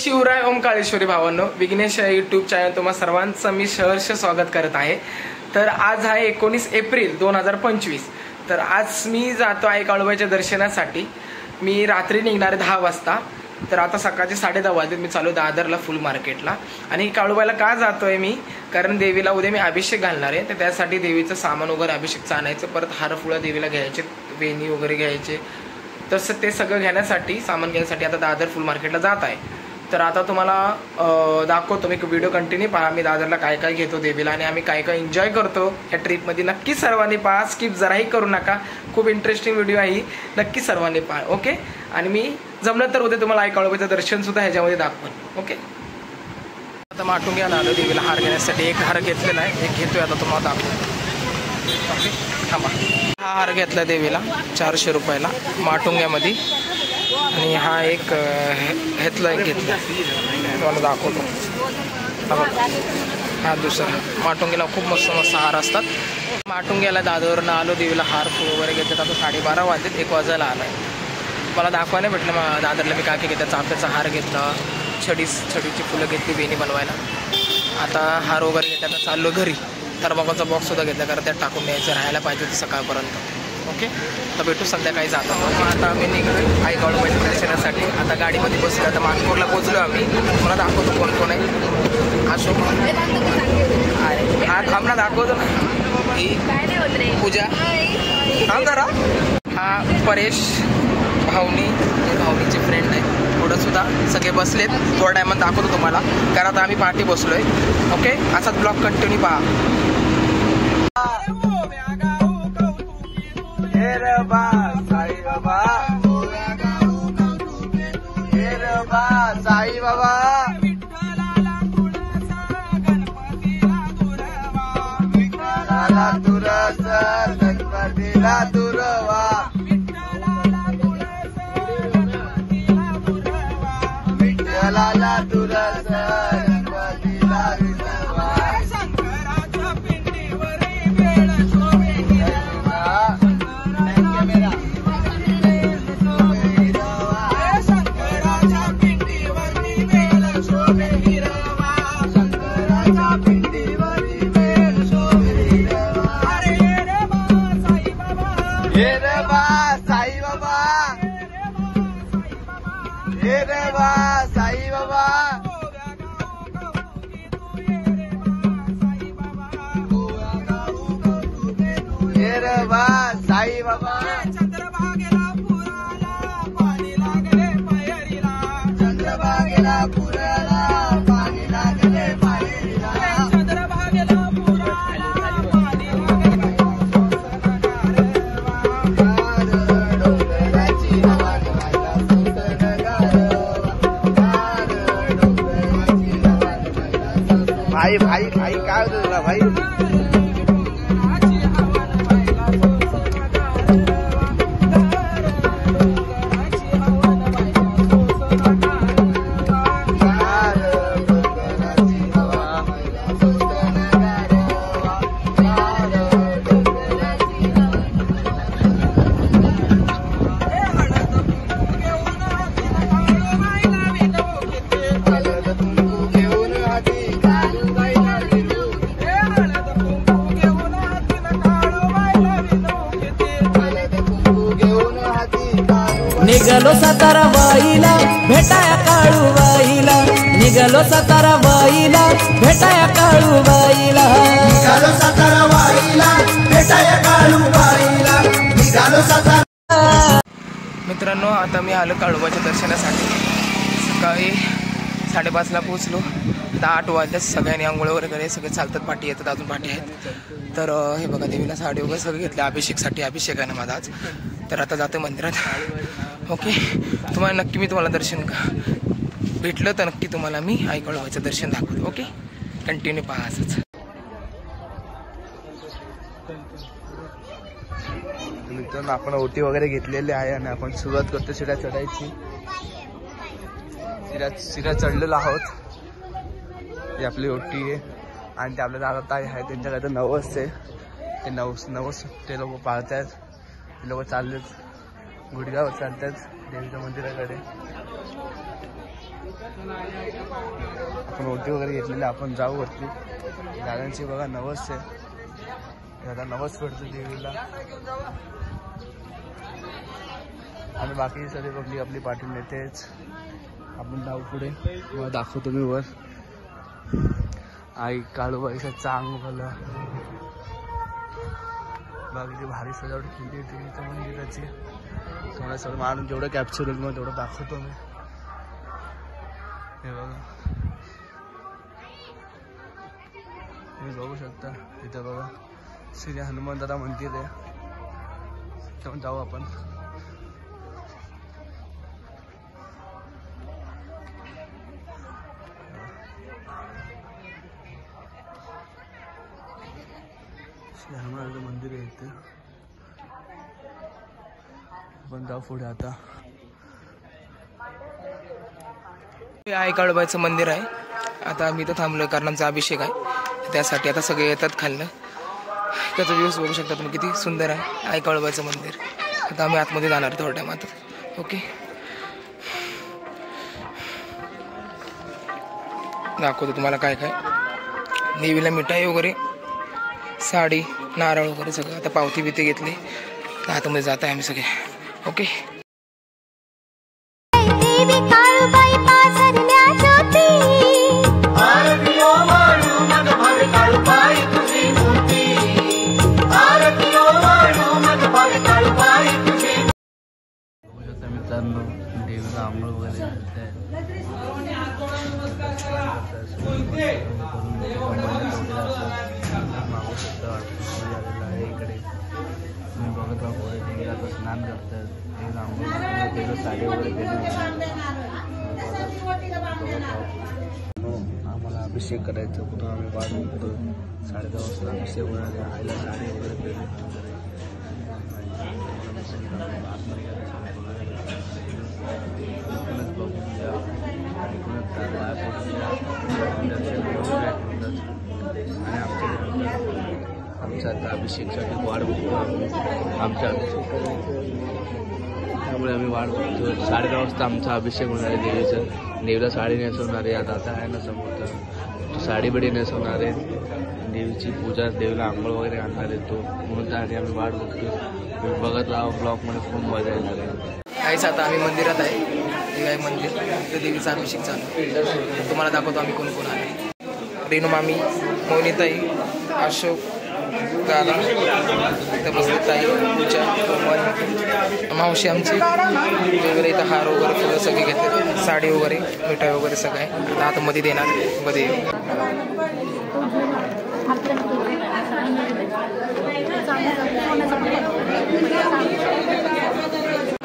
शिवराय ओम काळेश्वरी भावांनो, Vighnesh YouTube channel तुम्हा सर्वांचं मी सहर्ष स्वागत करत आहे। तर आज आहे 19 एप्रिल 2025। तर आज मी जातो आहे काळूबाईच्या दर्शनासाठी। मी रात्री निघणार 10 वाजता। तर आता सकाळचे 10:30 वाजले। मी चालू दादरला फुल मार्केटला। आणि काळूबाईला का जातोय मी, कारण देवीला उद्या मी अभिषेक घालणार आहे। तर त्यासाठी देवीचं सामान वगैरे अभिषेक आणायचं, परत हार फुलं देवीला घ्यायचे, वेणी वगैरे घ्यायचे। तसं ते सगळं घेण्यासाठी, सामान घेण्यासाठी आता दादर फुल मार्केटला जात आहे। तर आता तुम्हाला दाखवतो मी, व्हिडिओ कंटिन्यू पहा। मी दादरला काय काय घेतो देवीला आणि आम्ही काय काय एन्जॉय करतो या ट्रिपमध्ये। नक्की सर्वांनी पहा, स्किप जराही करू नका। खूप इंटरेस्टिंग व्हिडिओ आहे, नक्की सर्वांनी पहा। ओके। आणि मी जमलं तर उद्या तुम्हाला काळूबाईचं दर्शन सुद्धा ह्याच्यामध्ये दाखवेन। ओके। आता माटुंग्याला आलो देवीला हार घेण्यासाठी। एक हार घेतलेला आहे, एक घेतोय आता तुम्हाला दाखवतो। ओके, थांबा। हा हार घेतला देवीला 400 रुपयाला माटुंग्यामध्ये। आणि हा एक घेतला तुम्हाला दाखवतो। हा दुसरा माटुंग्याला खूप मस्त मस्त हार असतात। माटुंग्याला दादरवरून आलो, देवीला हार फुल वगैरे घेतात। आता 12:30 वाजलेत, 1 वाजायला आलाय। मला दाखवायला भेटलं मग दादरला मी काय काय घेतलं। चाफ्याचा हार घेतला, छडीची फुलं घेतली वेणी बनवायला। आता हार वगैरे घेतला, चाललो घरी। थर्माकोलचा बॉक्स सुद्धा घेतला, कारण त्यात टाकून द्यायचं, राहायला पाहिजे होती सकाळपर्यंत। ओके, तर भेटू संध्याकाळी जातो। आता आम्ही निघलो आई काळूबाईच्या दर्शनासाठी। आता गाडीमध्ये बसलो, आता मानपूरला पोहोचलो आम्ही। मला दाखवतो कोण कोण आहे। अशोक अरे हा थांबना, दाखवतो ना। ही पूजा, थांब जरा। हा परेश, भावनीचे फ्रेंड आहे। थोडं सुद्धा सगळे बसलेत। थोड्या टायमात दाखवतो तुम्हाला, कारण आता आम्ही पार्टी बसलोय। ओके, असाच ब्लॉग कंटिन्यू पहा। साई बाबा, साई बाबा, विठ्ठलाला तुरस गणपतीला दुर्वा, विठ्ठलाला तुरस गणपतीला दुर्वा, शंकराच्या पिंडीवरी वेळ शोभे हिरवा, शंकराच्या पिंडीवरी वेळ शोभे हिरवा, शंकराच्या पिंडीवरी वेळ शोभे हिरवा। अरे रे बा साई बाबा, हे रे बा साई बाबा, हे रे बा साई बाबा, हे रे बा साई बाबा, चंद्रभागेला पुराला पाणी लागले पायरीला, चंद्रभागेला पुराला पाणी लागले पायरीला, चंद्रभागेला पुराला पाणी लागले डोंगराची हवा गायला सुंदर भाई भाई भाई काय होतं तुला भाई। निघालो सातारा वाईला भेटाया काळूबाईला, निघालो सातारा वाईला भेटाया काळूबाईला, निघालो सातारा वाईला भेटाया काळूबाईला, निघालो सातारा। मित्रांनो, आता मी आलो काळूबाईच्या दर्शनासाठी। सकाळी 5:30ला पोहोचलो। 8 वाजल्यात। सगळ्यांनी आंघोळ वगैरे करे, सगळे चालतात, पाठी येतात, अजून पाठी आहेत। तर हे बघा देवीला साडी वगैरे सगळं घेतलं अभिषेकसाठी। अभिषेक आहे ना माझा आज। तर आता जातो मंदिरात। ओके, तुम्हाला नक्की मी तुम्हाला दर्शन भेटलं तर नक्की तुम्हाला मी आई काळूबाईचं दर्शन दाखवतो। ओके, कंटिन्यू पहा असंच। मित्रांनो, आपण ओटी वगैरे घेतलेली आहे आणि आपण सुरुवात करतो शिरा चढायची। शिरा चढलेलो आहोत। ही आपली ओटी आहे आणि ते आपल्या दादा ताई आहे, त्यांच्याकडे नवस आहे। ते नवस ते लोक पाळतात। ते लोक चाललेत गुडगाव चालतात देवीच्या मंदिराकडे। आपण ओटी वगैरे घेतलेली, आपण जाऊ वरती. दादांची बघा नवस आहे, दादा नवस पडतो देवीला. आणि बाकी सगळी पब्लिक आपली पाठी नेतेच. आपण जाऊ पुढे, मग दाखवतो मी वर. आई काळूबाईचा चांग भलं बाकीची भारी सजावट केली होती त्या मंदिराची. तुम्हाला सगळं मारून जेवढं कॅप्चर होईल मग तेवढं दाखवतो मी. हे बघा, तुम्ही बघू शकता इथं बघा श्री हनुमंतदादा मंदिर आहे. तेव्हा जाऊ आपण. श्री हनुमानाचं मंदिर आहे इथे. आपण जाऊ पुढे आता. हे आहे काळूबाईचं मंदिर आहे. आता आम्ही इथं थांबलोय कारण आमचा अभिषेक आहे, त्यासाठी आता सगळे येतात खाल्लं. त्याचा व्ह्यूज बघू शकता तुम्ही, किती सुंदर आहे आई काळूबाईचं मंदिर. आता आम्ही आतमध्ये जाणार थोड्या टायमात. ओके, दाखवतो तुम्हाला काय काय. देवीला मिठाई वगैरे, साडी, नारळ वगैरे सगळं. आता पावती बिती घेतली, तर आतमध्ये जात आहे आम्ही सगळे. ओके, मित्रांनो देवीला आंघोळ वगैरे घालताय. मागू शकता आलेला आहे इकडे. तुम्ही बघत राहा पुढे देवीला तर स्नान करतात. देवीला आंघोळ घालतात, देवीला साडी वगैरे देणं. आम्हाला अभिषेक करायचं, कुठं आम्ही वाट बघतो. 10:30 वाजता अभिषेक होणार. आईला साडी वगैरे देणे. आमच्या आता अभिषेकसाठी वाट बघतो. आमच्या अभिषेक त्यामुळे आम्ही वाट बघतो. 10:30 वाजता आमचा अभिषेक होणार आहे देवीचं. देवीला साडी नेसवणार आहे. आता आहे ना समोर, तर साडी बिडी नेसवणार आहे. देवीची पूजा, देवीला आंघोळ वगैरे घालणार आहे तो. म्हणून त्यासाठी आम्ही वाट बघतो. तुम्ही बघत राहा, ब्लॉगमध्ये खूप मजा येणार आहे. काहीच आता आम्ही मंदिरात आहे. हे आहे मंदिर, तर देवीचा अभिषेक चालू. तुम्हाला दाखवतो आम्ही कोण कोण आहे. रेणू मामी, मोनिताई, अशोक दादा, इथं बसली ताई, पूजा, कोमल, मावशी आमची वगैरे. इथं हार वगैरे फुलं सगळे घेतले, साडी वगैरे, मिठाई वगैरे सगळं आहे. आता आतमध्ये देणार मध्ये.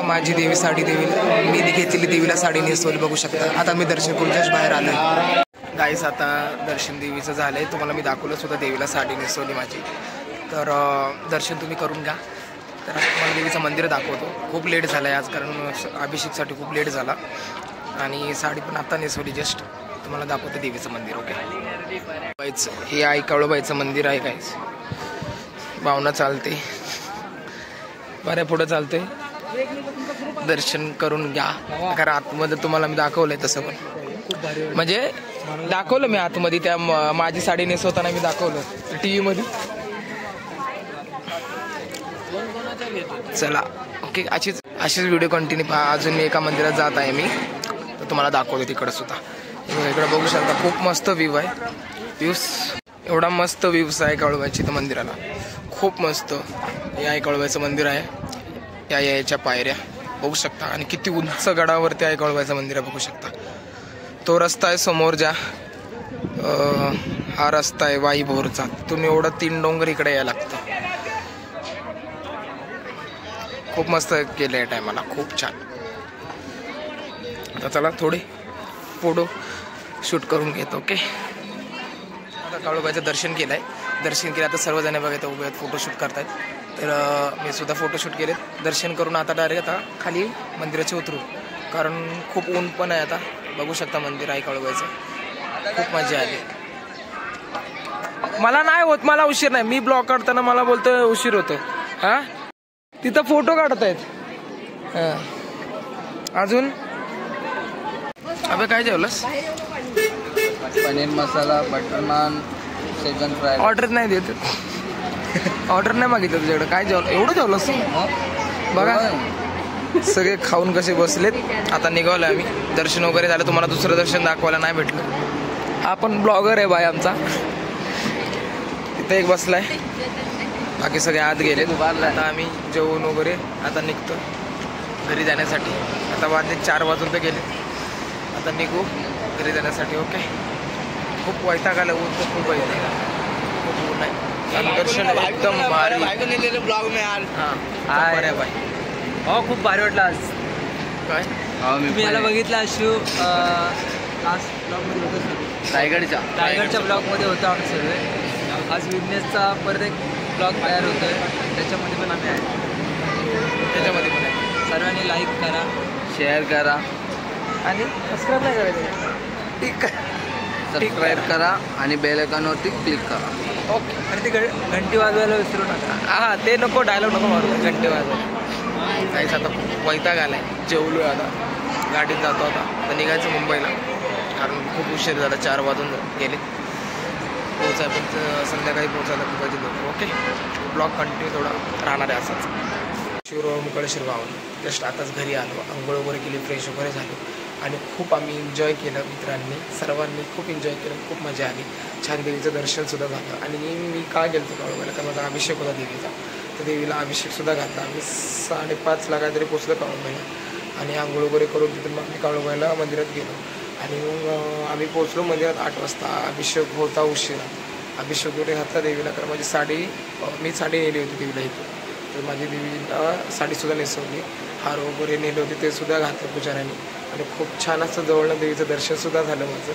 माझी देवी साडी, देवीला मी घेतलेली देवीला साडी नेसवली बघू शकता. आता मी दर्शन करून जस्ट बाहेर आलोय. गाईस आता दर्शन देवीचं झालंय. तुम्हाला मी दाखवलं सुद्धा देवीला साडी नेसवली माझी. तर दर्शन तुम्ही करून घ्या. तर तुम्हाला देवीचं मंदिर दाखवतो. खूप लेट झालं आहे आज, कारण अभिषेकसाठी खूप लेट झाला. आणि साडी पण आता नेसवली जस्ट. तुम्हाला दाखवतो देवीचं मंदिर. ओके, बाईचं हे आई काळूबाईचं मंदिर आहे. गाईस भावना चालते, बऱ्या पुढं चालते. दर्शन करून घ्या, कारण आतमध्ये तुम्हाला मी दाखवलंय तसं पण. म्हणजे दाखवलं मी आतमध्ये, त्या माझी साडी नेसवताना मी दाखवलं TV मध्ये. चला ओके, अशीच व्हिडिओ कंटिन्यू पहा. अजून मी एका मंदिरात जात आहे मी, तर तुम्हाला दाखवतो तिकडं सुद्धा. इकडे बघू शकता, खूप मस्त व्ह्यू आहे. व्ह्यूज एवढा मस्त व्ह्यूज आहे काळूबाईच्या इथं मंदिराला. खूप मस्त हे आहे काळूबाईचं मंदिर आहे. याच्या पायऱ्या बघू शकता, आणि किती उंच गडावरती आहे काळूबाईचं मंदिर आहे बघू शकता. तो रस्ता आहे समोर ज्या, हा रस्ता आहे वाईभोरचा. तिथून एवढं 3 डोंगर इकडे यायला लागतं. खूप मस्त केलं या टायमाला, खूप छान. आता चला थोडे फोटो शूट करून घेतो. ओके, आता काळूबाईचं दर्शन केलंय. दर्शन केलं आता सर्वजण बघा उभे आहेत, फोटोशूट करतायत. तर मी सुद्धा फोटोशूट केलेत. दर्शन करून आता डायरेक्ट आता खाली मंदिराचे उतरू, कारण खूप ऊन पण आहे. आता बघू शकता मंदिर आहे काळूबाईचं. खूप मजा आली. मला नाही होत, मला उशीर नाही. मी ब्लॉग काढताना मला बोलतोय उशीर होतो. हा, तिथं फोटो काढत आहेत. अजून अबे काय जेवलंस? Paneer masala, butter naan, chicken fry. Order नाही देत. ऑर्डर नाही मागितलं तुझ्याकडे. काय जेवलं? एवढं जेवलंस? बघा सगळे खाऊन कसे बसलेत. आता निघालोय आम्ही. दर्शन वगैरे झालं. तुम्हाला दुसरं दर्शन दाखवायला नाही भेटलं. आपण ब्लॉगर आहे बाय आमचा. तिथे एक बसलाय, बाकी सगळे आत गेले. आता आम्ही जेवून वगैरे आता निघतो घरी जाण्यासाठी. आता वाजले 4 वाजून तर गेले. आता निघू घरी जाण्यासाठी. ओके. खूप वैताग आला. ऊन तर खूप वैताग आला. खूप ऊन आहे. दर्शन एकदम भारी. ब्लॉग में यार. हां बरं बाय. हो खूप भारी वाटलं आज. काय मी याला बघितला शिव लास्ट ब्लॉगमध्ये होतं. रायगडच्या ब्लॉगमध्ये होतं आम्ही सगळे. आज विघ्नेशचा परत एक ब्लॉग तयार होतोय, त्याच्यामध्ये पण आम्ही आहे. त्याच्यामध्ये पण आहे. सर्वांनी लाईक करा, शेअर करा आणि सबस्क्राईब नाही करायचं. ठीक आहे. सबस्क्राईब करा आणि बेल आयकॉनवरती क्लिक करा. ओके. आणि ते घंटी वाजवायला विसरू नका. हां ते नको. डायलॉग नको मारू. घंटे वाजवायला. काहीच आता खूप वैताग आलाय. जेवलो आता. गाडीत जातो आता निघायचं मुंबईला, कारण खूप उशीर झाला. 4 वाजून गेले. पोहोचाय पण संध्याकाळी पोहोचायला खूप वाजले लोक. ओके. ब्लॉग कंटिन्यू थोडा राहणार आहे असाच. शिवराव मुकळेश्वर गावाला जस्ट आताच घरी आलो. आंघोळ वगैरे केली, फ्रेश वगैरे झालो आणि खूप आम्ही एन्जॉय केलं. मित्रांनी सर्वांनी खूप एन्जॉय केलं. खूप मजा आली. छान देवीचं दर्शनसुद्धा झालं. आणि मी का गेलो काळूबाईला, कारण माझा अभिषेक होता देवीचा. तर देवीला अभिषेकसुद्धा घातला. आम्ही 5:30ला काहीतरी पोचलो काळूबाईला. आणि आंघोळ वगैरे करून तिथून मग आम्ही काळूबाईला मंदिरात गेलो. आणि मग आम्ही पोचलो मंदिरात 8 वाजता. अभिषेक होता उशिरा. अभिषेक वगैरे घातला देवीला, कारण माझी साडी मी साडी नेली होती देवीला इथून. तर माझी देवीला साडीसुद्धा नेसवली. हार वगैरे नेले होते ते सुद्धा घातलं पुजाऱ्यांनी. आणि खूप छान असं जवळनं देवीचं दर्शनसुद्धा झालं माझं.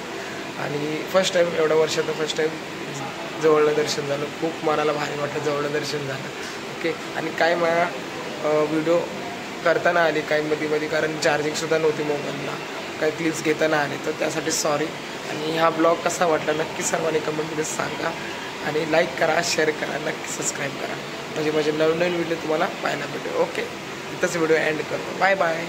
आणि फर्स्ट टाईम एवढ्या वर्षात फर्स्ट टाईम जवळनं दर्शन झालं. खूप मनाला भारी वाटलं. जवळनं दर्शन झालं. ओके. आणि काय मला व्हिडिओ करताना आले काही मध्ये, कारण चार्जिंगसुद्धा नव्हती मोबाईलला. काही क्लिप्स घेताना आले, तर त्यासाठी सॉरी. आणि हा ब्लॉग कसा वाटला नक्की सर्वांनी कमेंटमध्ये सांगा. आणि लाईक करा, शेअर करा, नक्की सबस्क्राईब करा, म्हणजे माझे नवीन व्हिडिओ तुम्हाला पाहायला भेटेल. ओके. इथंच व्हिडिओ एंड करतो. Bye bye.